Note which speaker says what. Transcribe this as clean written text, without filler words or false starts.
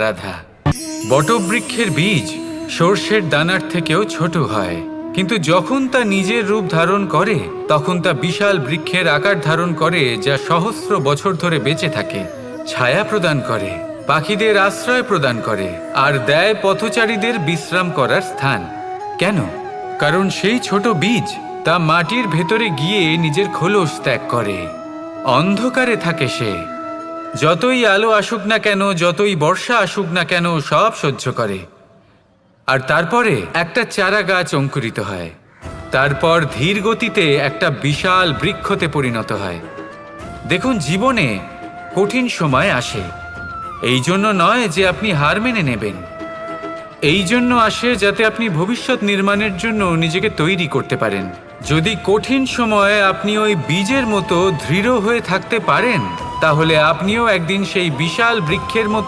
Speaker 1: রাধা। বটবৃক্ষের বীজ সর্ষের দানার থেকেও ছোট হয়, কিন্তু যখন তা নিজের রূপ ধারণ করে তখন তা বিশাল বৃক্ষের আকার ধারণ করে, যা সহস্র বছর ধরে বেঁচে থাকে, ছায়া প্রদান করে, পাখিদের আশ্রয় প্রদান করে আর দেয় পথচারীদের বিশ্রাম করার স্থান। কেন? কারণ সেই ছোট বীজ তা মাটির ভেতরে গিয়ে নিজের খোলস ত্যাগ করে। অন্ধকারে থাকে সে, যতই আলো আসুক না কেন, যতই বর্ষা আসুক না কেন, সব সহ্য করে। আর তারপরে একটা চারা গাছ অঙ্কুরিত হয়, তারপর ধীর গতিতে একটা বিশাল বৃক্ষতে পরিণত হয়। দেখুন, জীবনে কঠিন সময় আসে, এই জন্য নয় যে আপনি হার মেনে নেবেন, এই জন্য আসে যাতে আপনি ভবিষ্যৎ নির্মাণের জন্য নিজেকে তৈরি করতে পারেন। যদি কঠিন সময়ে আপনি ওই বীজের মতো দৃঢ় হয়ে থাকতে পারেন, তাহলে আপনিও একদিন সেই বিশাল বৃক্ষের মতো